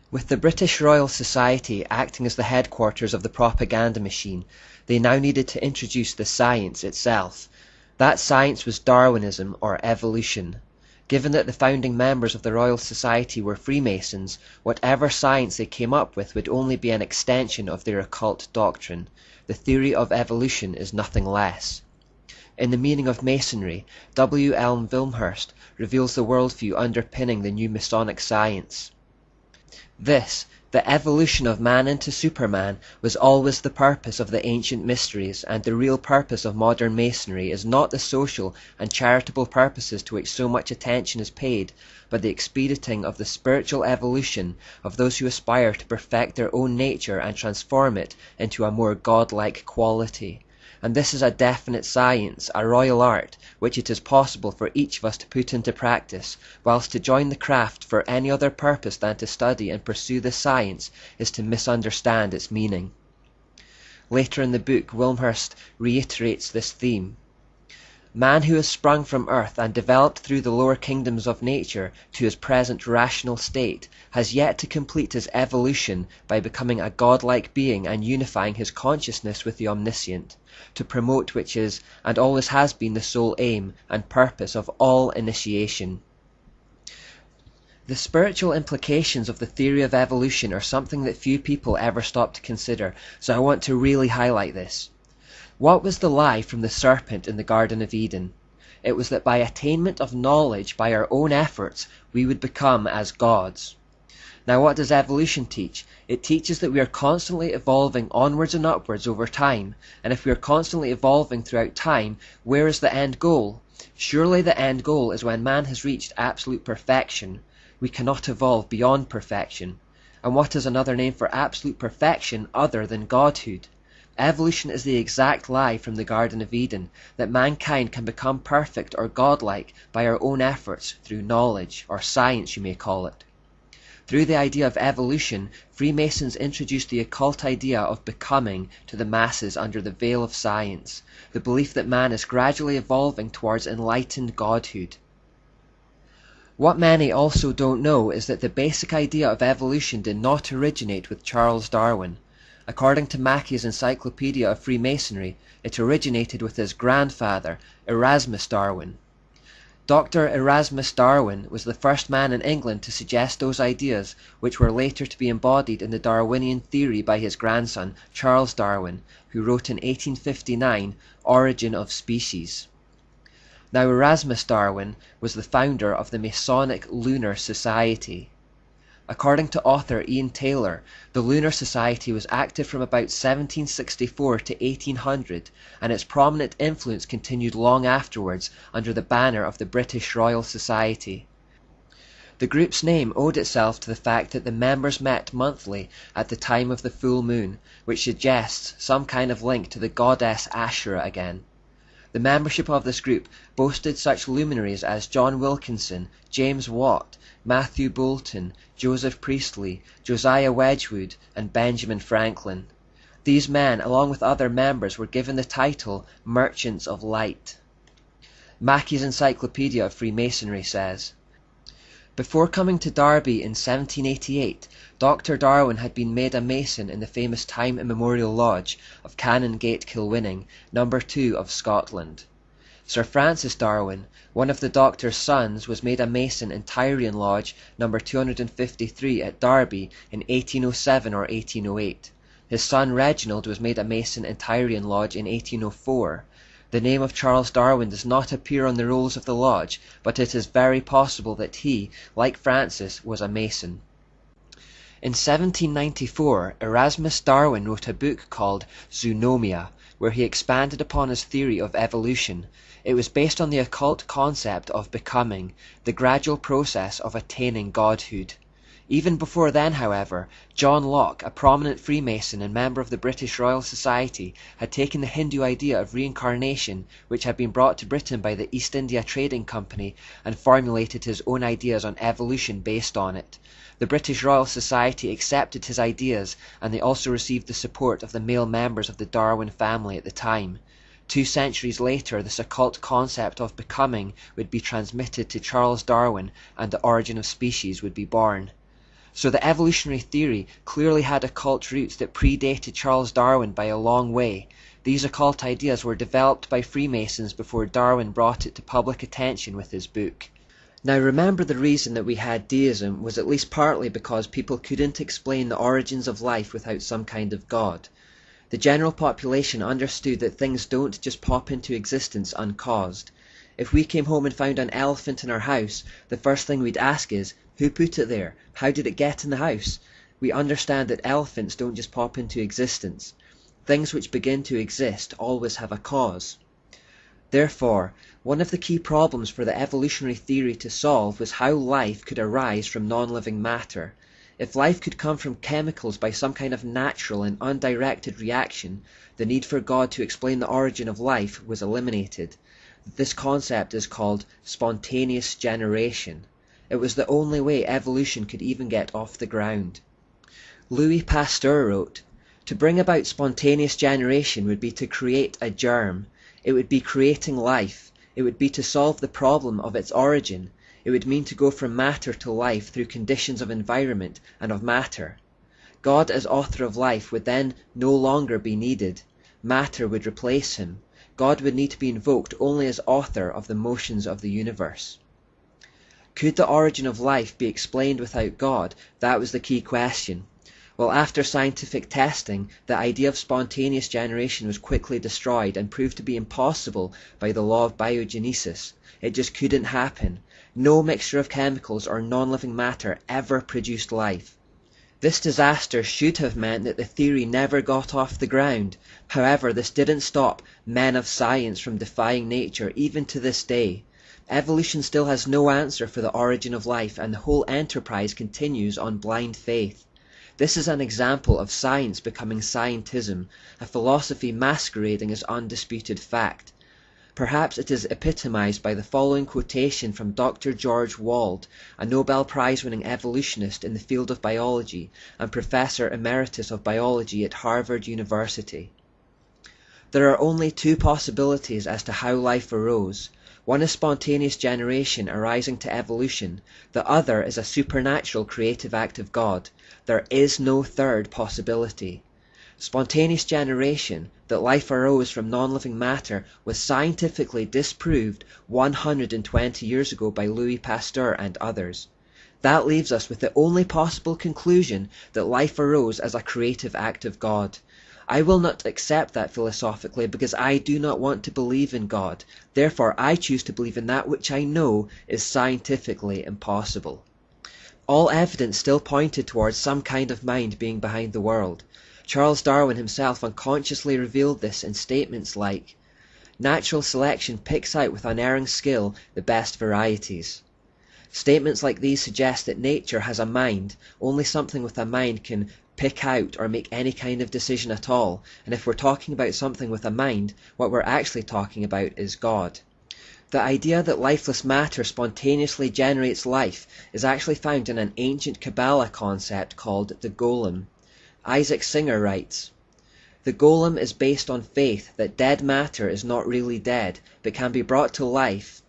With the British Royal Society acting as the headquarters of the propaganda machine, they now needed to introduce the science itself. That science was Darwinism, or evolution. Given that the founding members of the Royal Society were Freemasons, whatever science they came up with would only be an extension of their occult doctrine. The theory of evolution is nothing less. In The Meaning of Masonry, W. Elm Wilmshurst reveals the worldview underpinning the new Masonic science. This, the evolution of man into Superman, was always the purpose of the ancient mysteries, and the real purpose of modern Masonry is not the social and charitable purposes to which so much attention is paid, but the expediting of the spiritual evolution of those who aspire to perfect their own nature and transform it into a more godlike quality. And this is a definite science, a royal art, which it is possible for each of us to put into practice, whilst to join the craft for any other purpose than to study and pursue the science is to misunderstand its meaning. Later in the book, Wilmshurst reiterates this theme. Man who has sprung from earth and developed through the lower kingdoms of nature to his present rational state has yet to complete his evolution by becoming a godlike being and unifying his consciousness with the omniscient, to promote which is and always has been the sole aim and purpose of all initiation. The spiritual implications of the theory of evolution are something that few people ever stop to consider, so I want to really highlight this. What was the lie from the serpent in the Garden of Eden? It was that by attainment of knowledge, by our own efforts, we would become as gods. Now what does evolution teach? It teaches that we are constantly evolving onwards and upwards over time, and if we are constantly evolving throughout time, where is the end goal? Surely the end goal is when man has reached absolute perfection. We cannot evolve beyond perfection. And what is another name for absolute perfection other than godhood? Evolution is the exact lie from the Garden of Eden, that mankind can become perfect or godlike by our own efforts through knowledge, or science you may call it. Through the idea of evolution, Freemasons introduced the occult idea of becoming to the masses under the veil of science, the belief that man is gradually evolving towards enlightened godhood. What many also don't know is that the basic idea of evolution did not originate with Charles Darwin. According to Mackey's Encyclopedia of Freemasonry, it originated with his grandfather, Erasmus Darwin. Dr. Erasmus Darwin was the first man in England to suggest those ideas, which were later to be embodied in the Darwinian theory by his grandson, Charles Darwin, who wrote in 1859, Origin of Species. Now Erasmus Darwin was the founder of the Masonic Lunar Society. According to author Ian Taylor, the Lunar Society was active from about 1764 to 1800, and its prominent influence continued long afterwards under the banner of the British Royal Society. The group's name owed itself to the fact that the members met monthly at the time of the full moon, which suggests some kind of link to the goddess Ashura again. The membership of this group boasted such luminaries as John Wilkinson, James Watt, Matthew Boulton, Joseph Priestley, Josiah Wedgwood, and Benjamin Franklin. These men, along with other members, were given the title Merchants of Light. Mackey's Encyclopedia of Freemasonry says, before coming to Derby in 1788, Dr. Darwin had been made a Mason in the famous time immemorial lodge of Canongate, Kilwinning, No. 2 of Scotland. Sir Francis Darwin, one of the doctor's sons, was made a Mason in Tyrian Lodge No. 253 at Derby in 1807 or 1808. His son Reginald was made a Mason in Tyrian Lodge in 1804. The name of Charles Darwin does not appear on the rolls of the lodge, but it is very possible that he, like Francis, was a Mason. In 1794, Erasmus Darwin wrote a book called Zoonomia, where he expanded upon his theory of evolution. It was based on the occult concept of becoming, the gradual process of attaining godhood. Even before then, however, John Locke, a prominent Freemason and member of the British Royal Society, had taken the Hindu idea of reincarnation, which had been brought to Britain by the East India Trading Company, and formulated his own ideas on evolution based on it. The British Royal Society accepted his ideas, and they also received the support of the male members of the Darwin family at the time. 2 centuries later, this occult concept of becoming would be transmitted to Charles Darwin, and the Origin of Species would be born. So the evolutionary theory clearly had occult roots that predated Charles Darwin by a long way. These occult ideas were developed by Freemasons before Darwin brought it to public attention with his book. Now remember, the reason that we had deism was at least partly because people couldn't explain the origins of life without some kind of God. The general population understood that things don't just pop into existence uncaused. If we came home and found an elephant in our house, the first thing we'd ask is, who put it there? How did it get in the house? We understand that elephants don't just pop into existence. Things which begin to exist always have a cause. Therefore, one of the key problems for the evolutionary theory to solve was how life could arise from non-living matter. If life could come from chemicals by some kind of natural and undirected reaction, the need for God to explain the origin of life was eliminated. This concept is called spontaneous generation. It was the only way evolution could even get off the ground. Louis Pasteur wrote, "To bring about spontaneous generation would be to create a germ. It would be creating life. It would be to solve the problem of its origin. It would mean to go from matter to life through conditions of environment and of matter. God as author of life would then no longer be needed. Matter would replace him. God would need to be invoked only as author of the motions of the universe." Could the origin of life be explained without God? That was the key question. Well, after scientific testing, the idea of spontaneous generation was quickly destroyed and proved to be impossible by the law of biogenesis. It just couldn't happen. No mixture of chemicals or non-living matter ever produced life. This disaster should have meant that the theory never got off the ground. However, this didn't stop men of science from defying nature even to this day. Evolution still has no answer for the origin of life, and the whole enterprise continues on blind faith. This is an example of science becoming scientism, a philosophy masquerading as undisputed fact. Perhaps it is epitomized by the following quotation from Dr. George Wald, a Nobel Prize-winning evolutionist in the field of biology and Professor Emeritus of Biology at Harvard University. "There are only two possibilities as to how life arose. One is spontaneous generation arising to evolution. The other is a supernatural creative act of God. There is no third possibility. Spontaneous generation, that life arose from non-living matter, was scientifically disproved 120 years ago by Louis Pasteur and others. That leaves us with the only possible conclusion that life arose as a creative act of God. I will not accept that philosophically because I do not want to believe in God. Therefore, I choose to believe in that which I know is scientifically impossible." All evidence still pointed towards some kind of mind being behind the world. Charles Darwin himself unconsciously revealed this in statements like, "Natural selection picks out with unerring skill the best varieties." Statements like these suggest that nature has a mind. Only something with a mind can pick out or make any kind of decision at all, and if we're talking about something with a mind, what we're actually talking about is God. The idea that lifeless matter spontaneously generates life is actually found in an ancient Kabbalah concept called the golem. Isaac Singer writes, "The golem is based on faith that dead matter is not really dead, but can be brought to life.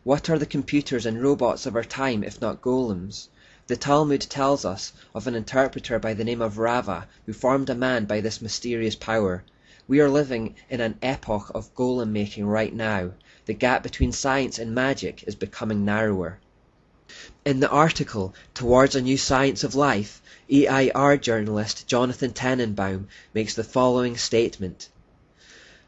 What are the computers and robots of our time if not golems? The Talmud tells us of an interpreter by the name of Rava, who formed a man by this mysterious power. We are living in an epoch of golem making right now. The gap between science and magic is becoming narrower." In the article, Towards a New Science of Life, EIR journalist Jonathan Tenenbaum makes the following statement.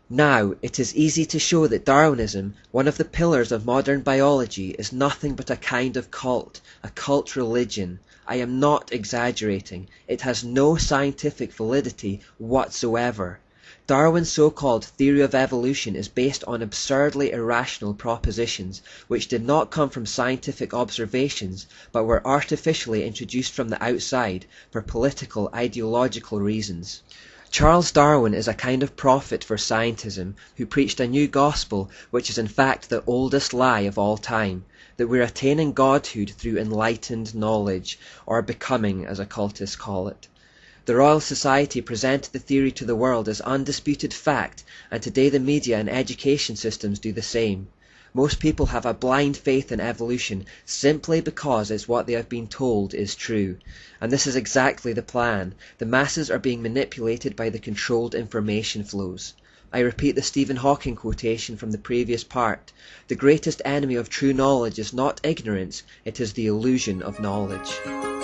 "Now, it is easy to show that Darwinism, one of the pillars of modern biology, is nothing but a kind of cult, a cult religion. I am not exaggerating. It has no scientific validity whatsoever. Darwin's so-called theory of evolution is based on absurdly irrational propositions, which did not come from scientific observations, but were artificially introduced from the outside for political, ideological reasons. Charles Darwin is a kind of prophet for scientism, who preached a new gospel, which is in fact the oldest lie of all time, that we're attaining godhood through enlightened knowledge, or becoming, as occultists call it. The Royal Society presented the theory to the world as undisputed fact, and today the media and education systems do the same. Most people have a blind faith in evolution simply because it's what they have been told is true. And this is exactly the plan. The masses are being manipulated by the controlled information flows. I repeat the Stephen Hawking quotation from the previous part. The greatest enemy of true knowledge is not ignorance, it is the illusion of knowledge.